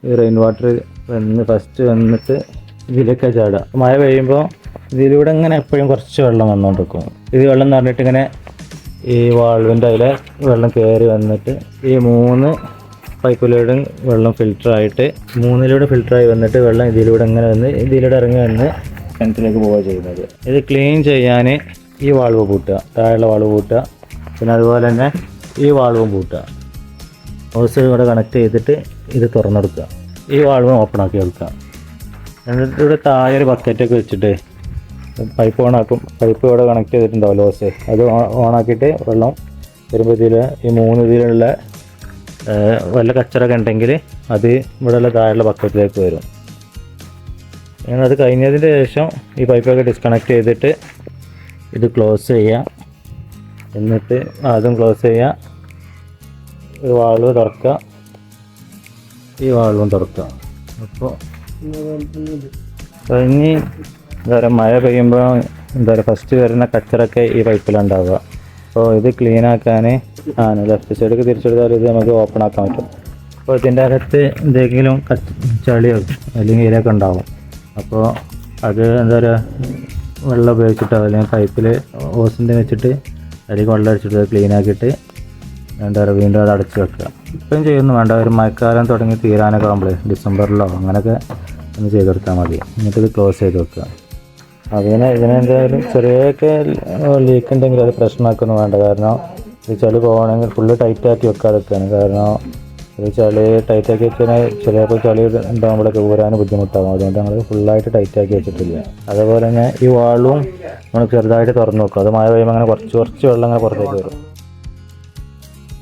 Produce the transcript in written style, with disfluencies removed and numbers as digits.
ഈ rain water first വന്നിട്ട് ഇതിലേക്ക് ചാടുക. മഴ പെയ്യുമ്പോൾ ഇതിലൂടെ ഇങ്ങനെ എപ്പോഴും കുറച്ച് വെള്ളം വന്നുകൊണ്ടിരിക്കും. ഇത് വെള്ളം എന്ന് പറഞ്ഞിട്ട് ഇങ്ങനെ ഈ വാൾവിൻ്റെ അതിലെ വെള്ളം കയറി വന്നിട്ട് ഈ 3 പൈപ്പിലൂടെ വെള്ളം ഫിൽറ്ററായിട്ട് 3-ലൂടെ ഫിൽറ്ററായി വന്നിട്ട് വെള്ളം ഇതിലൂടെ ഇങ്ങനെ വന്ന് ഇതിലൂടെ ഇറങ്ങി വന്ന് കിണറ്റിലേക്ക് പോവുക ചെയ്യുന്നത്. ഇത് ക്ലീൻ ചെയ്യാൻ ഈ വാൾവ് പൂട്ടുക, താഴെയുള്ള വാൾവ് പൂട്ടുക, പിന്നെ അതുപോലെ തന്നെ ഈ വാൾവും പൂട്ടുക. ഹോസ് ഇവിടെ കണക്ട് ചെയ്തിട്ട് ഇത് തുറന്നെടുക്കുക. ഈ വാൾവ് ഓപ്പൺ ആക്കി വെക്കുക. എന്നിട്ട് ഇവിടെ താഴെ ഒരു ബക്കറ്റൊക്കെ വെച്ചിട്ട് പൈപ്പ് ഓണാക്കും. പൈപ്പ് ഇവിടെ കണക്ട് ചെയ്തിട്ടുണ്ടാവും ഹോസ്, അത് ഓണാക്കിയിട്ട് വെള്ളം വരുമ്പോൾ ഈ 3 ഇതിലുള്ള വല്ല കച്ചറൊക്കെ ഉണ്ടെങ്കിൽ അത് ഇവിടെയുള്ള താഴെയുള്ള ബക്കറ്റിലേക്ക് വരും. അങ്ങനെ അത് കഴിഞ്ഞതിന് ശേഷം ഈ പൈപ്പൊക്കെ ഡിസ്കണക്ട് ചെയ്തിട്ട് ഇത് ക്ലോസ് ചെയ്യുക. എന്നിട്ട് അതും ക്ലോസ് ചെയ്യുക. ഈ വാൾവ് തുറക്കുക, ഈ വാൾവും തുറക്കുക. അപ്പോൾ കഴിഞ്ഞ് എന്താ പറയുക, മഴ പെയ്യുമ്പോൾ എന്താ പറയുക ഫസ്റ്റ് വരുന്ന കച്ചറൊക്കെ ഈ പൈപ്പിലുണ്ടാവുക. അപ്പോൾ ഇത് ക്ലീൻ ആക്കാൻ ലെഫ്റ്റ് സൈഡിലേക്ക് തിരിച്ചെടുത്താൽ ഇത് നമുക്ക് ഓപ്പൺ ആക്കാൻ പറ്റും. അപ്പോൾ ഇതിൻ്റെ അകത്ത് എന്തെങ്കിലും ചളിയോ അല്ലെങ്കിൽ ഇലയൊക്കെ ഉണ്ടാവും. അപ്പോൾ അത് എന്താ പറയുക വെള്ളം ഉപയോഗിച്ചിട്ടോ അല്ലെങ്കിൽ പൈപ്പിൽ ഓസിൻ്റെ വെച്ചിട്ട് അതിലേക്ക് വെള്ളം അടിച്ചിട്ട് ക്ലീൻ ആക്കിയിട്ട് എന്താ പറയുക വീണ്ടും അത് അടച്ച് വെക്കുക. ഇപ്പം ചെയ്യുന്നു വേണ്ട, ഒരു മഴക്കാലം തുടങ്ങി തീരാനൊക്കെ ആകുമ്പോൾ ഡിസംബറിലോ അങ്ങനെയൊക്കെ ഒന്ന് ചെയ്തെടുത്താൽ മതി. എന്നിട്ട് ഇത് ക്ലോസ് ചെയ്ത് വെക്കുക. ഇതിനെന്തായാലും ചെറിയൊക്കെ ലീക്ക് ഉണ്ടെങ്കിൽ അത് പ്രശ്നമാക്കൊന്നും വേണ്ട. കാരണം ഈ ചളി പോകണമെങ്കിൽ ഫുള്ള് ടൈറ്റാക്കി വെക്കാതൊക്കെയാണ്. കാരണം ഒരു ചളി ടൈറ്റാക്കി വെച്ചാൽ ചിലപ്പോൾ ചളി ഉണ്ടാകുമ്പോഴൊക്കെ ഊരാൻ ബുദ്ധിമുട്ടാകും. അതുകൊണ്ട് ഞങ്ങൾ ഫുള്ളായിട്ട് ടൈറ്റാക്കി വെച്ചിട്ടില്ല. അതേപോലെ തന്നെ ഈ വാളും നമ്മൾ ചെറുതായിട്ട് തുറന്ന് വെക്കും. അത് മഴ പെയ്യുമ്പോൾ അങ്ങനെ കുറച്ച് വെള്ളം അങ്ങനെ പുറത്തേക്ക് വരും.